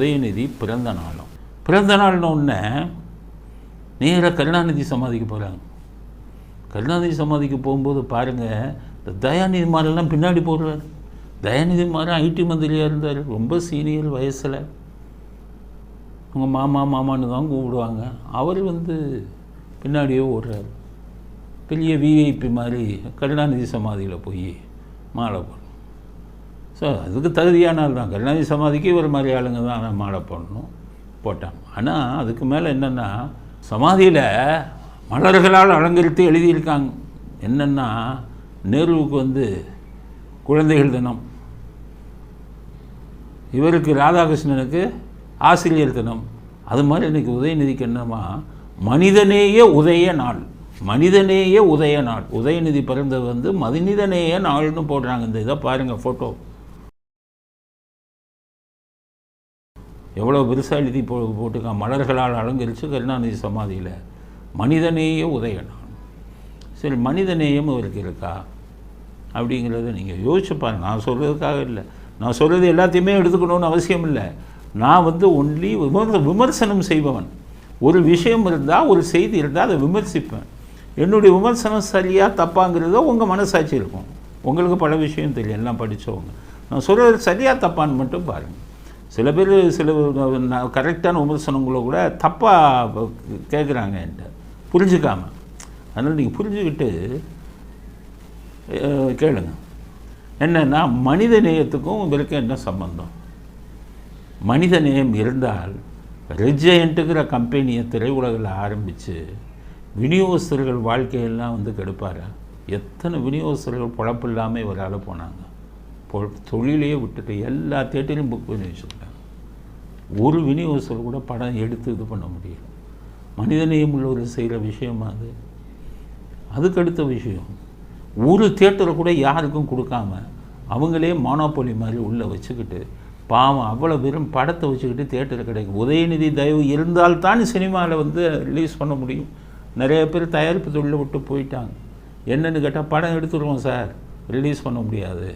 உதயநிதி பிறந்த நாள்னு ஒன்று நேராக கருணாநிதி சமாதிக்கு போகிறாங்க. கருணாநிதி சமாதிக்கு போகும்போது பாருங்கள், இந்த தயாநிதி மாரெல்லாம் பின்னாடி போடுறாரு. தயாநிதி மாறன் ஐடி மந்திரியாக இருந்தார், ரொம்ப சீனியர் வயசில். அவங்க மாமான்னு தான் கூப்பிடுவாங்க. அவர் பின்னாடியே ஓடுறாரு. பெரிய விஐபி மாதிரி கருணாநிதி சமாதியில் போய் மாலை போடணும். ஸோ அதுக்கு தகுதியான ஆள் தான். கருணாநிதி சமாதிக்கு இவர் மாதிரி ஆளுங்க தான் மாலை போடணும், போட்டாங்க. ஆனால் அதுக்கு மேலே என்னென்னா, சமாதியில் மலர்களால் அலங்கரித்து எழுதியிருக்காங்க. என்னென்னா, நேருவுக்கு குழந்தைகள் தினம், இவருக்கு ராதாகிருஷ்ணனுக்கு ஆசிரியர் தினம். அது மாதிரி இன்றைக்கி உதயநிதிக்கு என்னமா மனிதநேய உதய நாள். உதயநிதி பிறந்தது மனிதநேய நாள்னு போடுறாங்க. இந்த இதை பாருங்கள், ஃபோட்டோ எவ்வளோ பெருசாக எழுதி போட்டுருக்கான். மலர்களால் அலங்கரித்து கருணாநிதி சமாதியில் மனிதநேய உதய நாள். சரி, மனிதநேயம் இவருக்கு இருக்கா அப்படிங்கிறத நீங்கள் யோசிச்சு பாருங்கள். நான் சொல்கிறதுக்காக இல்லை, நான் சொல்கிறது எல்லாத்தையுமே எடுத்துக்கணும்னு அவசியம் இல்லை. நான் ஒன்லி விமர்சனம் செய்பவன். ஒரு விஷயம் இருந்தால், ஒரு செய்தி இருந்தால் அதை விமர்சிப்பேன். என்னுடைய விமர்சனம் சரியாக தப்பாங்கிறத உங்கள் மனசாட்சி இருக்கும். உங்களுக்கு பல விஷயம் தெரியும், எல்லாம் படித்தவங்க. நான் சொல்கிறது சரியாக தப்பான்னு மட்டும் பாருங்கள். சில பேர் கரெக்டான விமர்சனங்களை கூட தப்பாக கேட்குறாங்க என்கிட்ட, புரிஞ்சுக்காமல். அதனால் நீங்கள் புரிஞ்சுக்கிட்டு கேளுங்க. என்னென்னா, மனித நேயத்துக்கும் இவருக்கும் என்ன சம்பந்தம்? மனித நேயம் இருந்தால் ரெஜெயண்ட்டுங்கிற கம்பெனியை திரையுலகில் ஆரம்பித்து விநியோகஸ்தர்கள் வாழ்க்கையெல்லாம் கெடுப்பார். எத்தனை விநியோகஸ்தர்கள் பொழப்பு இல்லாமல் இவரால் போனாங்க. தொழிலையே விட்டுட்டு எல்லா தேட்டரையும் புக் பண்ணி வச்சுருக்காங்க. ஒரு விநியோகஸ்தர் கூட படம் எடுத்து இது பண்ண முடியல. மனிதநேயம் உள்ளவர் செய்கிற விஷயமா அது? அதுக்கடுத்த விஷயம், ஒரு தேட்டரை கூட யாருக்கும் கொடுக்காம அவங்களே மோனோபோலி மாதிரி உள்ளே வச்சுக்கிட்டு, பாவம் அவ்வளோ வெறும் படத்தை வச்சுக்கிட்டு தேட்டர் கிடைக்கும். உதயநிதி தயவு இருந்தால்தான் சினிமாவில் ரிலீஸ் பண்ண முடியும். நிறைய பேர் தயாரிப்பு தொழிலை விட்டு போயிட்டாங்க. என்னென்னு கேட்டால், படம் எடுத்துருவோம் சார், ரிலீஸ் பண்ண முடியாது.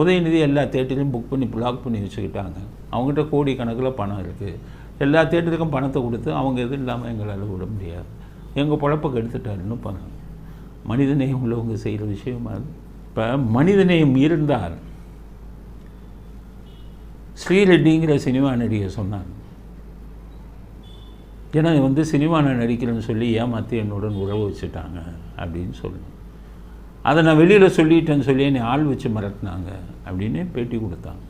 உதயநிதி எல்லா தேட்டரையும் புக் பண்ணி பிளாக் பண்ணி வச்சுக்கிட்டாங்க. அவங்ககிட்ட கோடி கணக்கில் பணம் இருக்குது. எல்லா தேட்டருக்கும் பணத்தை கொடுத்து அவங்க எது இல்லாமல் எங்களால் விட முடியாது, எங்கள் பொழப்பை கெடுத்துட்டாருன்னு பண்ணாங்க. மனிதநேயம் உள்ளவங்க செய்கிற விஷயமா அது. இப்போ மனிதநேயம் இருந்தால், ஸ்ரீரெட்டிங்கிற சினிமா நடிகை சொன்னாங்க, ஏன்னா சினிமாவில் நடிக்கிறேன்னு சொல்லி ஏமாற்றி என்னுடன் உறவு வச்சுட்டாங்க அப்படின்னு சொல்லணும். அதை நான் வெளியில் சொல்லிட்டேன்னு சொல்லி என்னை ஆள் வச்சு மிரட்டினாங்க அப்படின்னு பேட்டி கொடுத்தாங்க.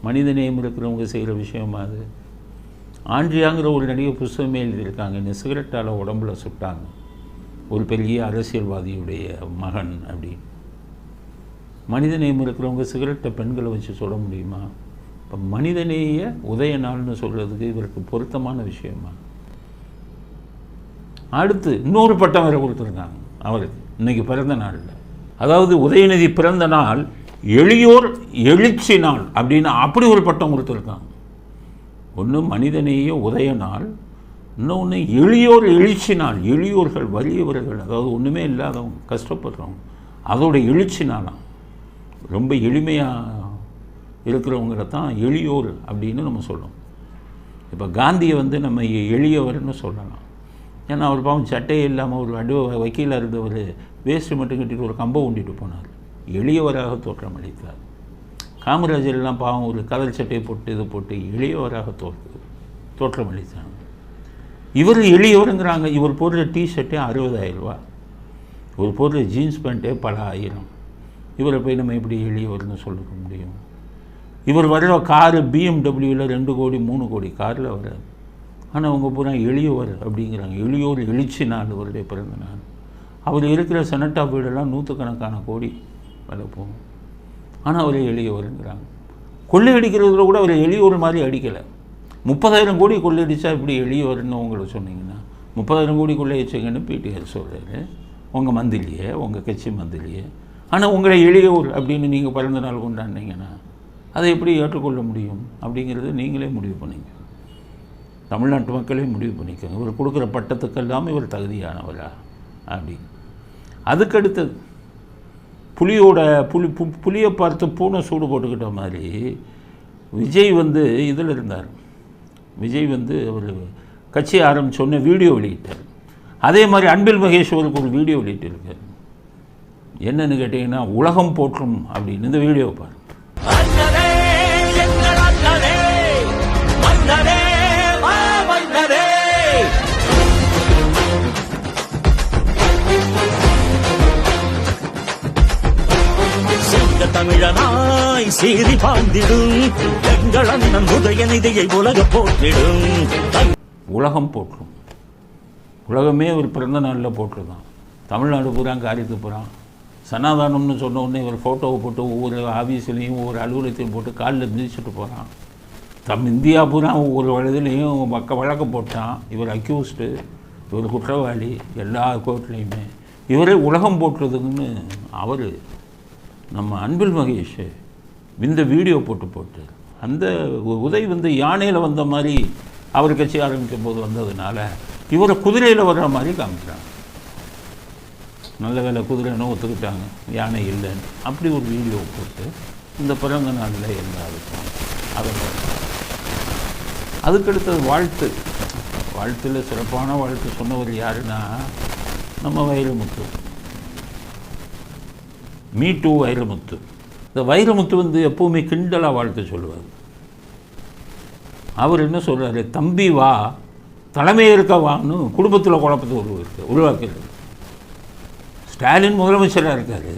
மனிதநேயம் இருக்கிறவங்க செய்கிற விஷயமா அது? ஆண்ட்ரியாங்கிற ஒரு நடிகை புஸ்தகமே எழுதியிருக்காங்க, இந்த சிகரெட்டால் உடம்புல சுட்டாங்க ஒரு பெரிய அரசியல்வாதியுடைய மகன் அப்படின்னு. மனிதநேயம் இருக்கிறவங்க சிகரெட்டை பெண்களை வச்சு சொல்ல முடியுமா? இப்போ மனிதநேய உதய நாள்னு சொல்கிறதுக்கு இவருக்கு பொருத்தமான விஷயமா? அடுத்து இன்னொரு பட்டம் வேறு கொடுத்துருக்காங்க அவருக்கு இன்றைக்கி பிறந்த நாளில். அதாவது உதயநிதி பிறந்த நாள் எளியோர் எழுச்சி நாள் அப்படின்னு அப்படி ஒரு பட்டம் கொடுத்துருக்காங்க. ஒன்று மனிதநேய உதய நாள், இன்னொன்று எளியோர் எழுச்சி நாள். எளியோர்கள், வலியவர்கள், அதாவது ஒன்றுமே இல்லாதவங்க, கஷ்டப்படுறவங்க, அதோட எழுச்சி நாளாம். ரொம்ப எளிமையாக இருக்கிறவங்கள தான் எளியோர் அப்படின்னு நம்ம சொல்லணும். இப்போ காந்தியை நம்ம எளியவர்னு சொல்லலாம். ஏன்னா அவர் பாவம் சட்டையே இல்லாமல் ஒரு வக்கீலாக இருந்தவர் வேஸ்ட்டு மட்டும் கட்டிட்டு ஒரு கம்பை ஊண்டிட்டு போனார், எளியவராக தோற்றமளித்தார். காமராஜர்லாம் பாவம் ஒரு கதல் சட்டையை போட்டு இது போட்டு எளியவராக தோற்றமளித்தாங்க. இவர் எளியவருங்கிறாங்க. இவர் போடுற டிஷர்ட்டே 60,000 ரூபா, இவர் போடுற ஜீன்ஸ் பேண்ட்டே பல ஆயிரம். இவரை போய் நம்ம எப்படி எளியவர்னு சொல்ல முடியும்? இவர் வர்ற காரு பிஎம்டபிள்யூவில் 2 கோடி 3 கோடி காரில் வர்றாரு. ஆனால் அவங்க பூரா எளியவர் அப்படிங்கிறாங்க. எளியோர் எழுச்சி நாள் அவருடைய பிறந்த நாள். அவர் இருக்கிற செனட்டா வீடெல்லாம் 100கணக்கான கோடி விலை போகும். ஆனால் அவர் எளியவருங்கிறாங்க. கொள்ளையடிக்கிறதுல கூட அவர் எளியோர் மாதிரி அடிக்கலை. 30,000 கோடி கொள்ளையடித்தா இப்படி எளியவர்னு உங்களை சொன்னீங்கன்னா, 30,000 கோடி கொள்ளையடிச்சிங்கன்னு பிடிஆர் சொல்கிறாரு, உங்கள் மந்திரியே, உங்கள் கட்சி மந்திரியே. ஆனால் உங்களை எளியோர் அப்படின்னு நீங்கள் பிறந்த நாள் கொண்டாடினீங்கன்னா அதை எப்படி ஏற்றுக்கொள்ள முடியும்? அப்படிங்கிறது நீங்களே முடிவு பண்ணிங்க, தமிழ்நாட்டு மக்களே முடிவு பண்ணிக்கோங்க. இவர் கொடுக்குற பட்டத்துக்கெல்லாம் இவர் தகுதியானவரா அப்படி. அதுக்கடுத்தது புலியை பார்த்து பூனை சூடு போட்டுக்கிட்ட மாதிரி விஜய் இதில் இருந்தார், விஜய் வந்து அவர் கட்சி ஆரம்பிச்சோடனே வீடியோ வெளியிட்டார். அதே மாதிரி அன்பில் மகேஸ்வருக்கு ஒரு வீடியோ வெளியிட்டிருக்கார். என்னன்னு கேட்டிங்கன்னா, உலகம் போற்றும் அப்படின்னு இந்த வீடியோ பாரு. தமிழனாய் சீறி பாய்ந்திடும் எங்கள் அண்ணன் உதயநிதியை உலக போற்றிடும். உலகம் போற்றும். உலகமே ஒரு பிறந்த நாளில் போட்டிருந்தான். தமிழ்நாடு பூரா காரியத்து பூரா சனாதானம்னு சொன்ன உடனே இவர் ஃபோட்டோவை போட்டு ஒவ்வொரு ஆஃபீஸ்லேயும் ஒவ்வொரு அலுவலகத்தையும் போட்டு காலில் மிதிச்சுட்டு போகிறான். இந்தியா பூரா ஒவ்வொரு வயதுலேயும் வழக்கு போட்டான். இவர் அக்யூஸ்டு, இவர் குற்றவாளி எல்லா கோர்ட்லேயுமே. இவரே உலகம் போட்டுறதுன்னு அவர் நம்ம அன்பில் மகேஷ் இந்த வீடியோ போட்டு அந்த உதய் வந்து யானையில் வந்த மாதிரி அவர் கட்சி ஆரம்பிக்கும் போது வந்ததுனால இவரை குதிரையில் வர்ற மாதிரி காமிக்கிறாங்க. நல்ல வேலை குதிரைன்னு ஒத்துக்கிட்டாங்க, யானை இல்லைன்னு. அப்படி ஒரு வீடியோ போட்டு இந்த பிறந்த நாளில் எல்லாருக்கும் அதை அதுக்கடுத்தது வாழ்த்தில் சிறப்பான வாழ்த்து சொன்னவர் யாருன்னா நம்ம வைரமுத்து. Me two Vairamuthu. இந்த வைரமுத்து வந்து எப்போவுமே கிண்டலாக வாழ்த்து சொல்லுவார். அவர் என்ன சொல்கிறாரு, தம்பி வா தலைமையேற்க வான்னு குடும்பத்தில் குழப்பத்தை உருவாக்கிறது. ஸ்டாலின் முதலமைச்சராக இருக்கார்.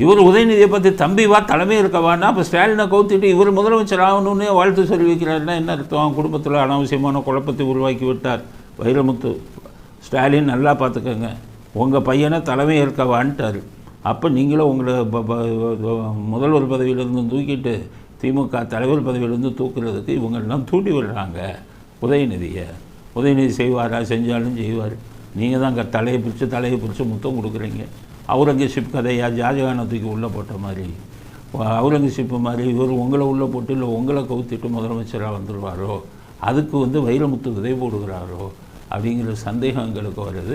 இவர் உதயநிதியை பார்த்து தம்பி வா தலைமையேற்க வான்னா, அப்போ ஸ்டாலினை கவுத்திட்டு இவர் முதலமைச்சர் ஆகணுன்னே வாழ்த்து சொல்லி வைக்கிறாருன்னா என்ன அர்த்தம்? குடும்பத்தில் அனாவசியமான குழப்பத்தை உருவாக்கி விட்டார் வைரமுத்து. ஸ்டாலின் நல்லா பார்த்துக்கோங்க, உங்கள் பையனை தலைமையேற்க வான்ட்டார். அப்போ நீங்களும் உங்களை முதல்வர் பதவியிலேருந்து தூக்கிட்டு திமுக தலைவர் பதவியிலேருந்து தூக்குறதுக்கு இவங்கெல்லாம் தூண்டி விடுறாங்க உதயநிதியை. உதயநிதி செய்வாரா? செஞ்சாலும் செய்வார். நீங்கள் தான் தலையை பிடிச்சி முத்தம் கொடுக்குறீங்க. அவுரங்கசீப் கதையா ஷாஜகானை தூக்கி உள்ளே போட்ட மாதிரி, அவுரங்கசீப் மாதிரி இவர் உங்களை உள்ளே போட்டு இல்லை உங்களை கவுத்திட்டு முதலமைச்சராக வந்துடுவாரோ, அதுக்கு வந்து வைரமுத்து விதை போடுகிறாரோ அப்படிங்கிற சந்தேகம் எங்களுக்கு வருது.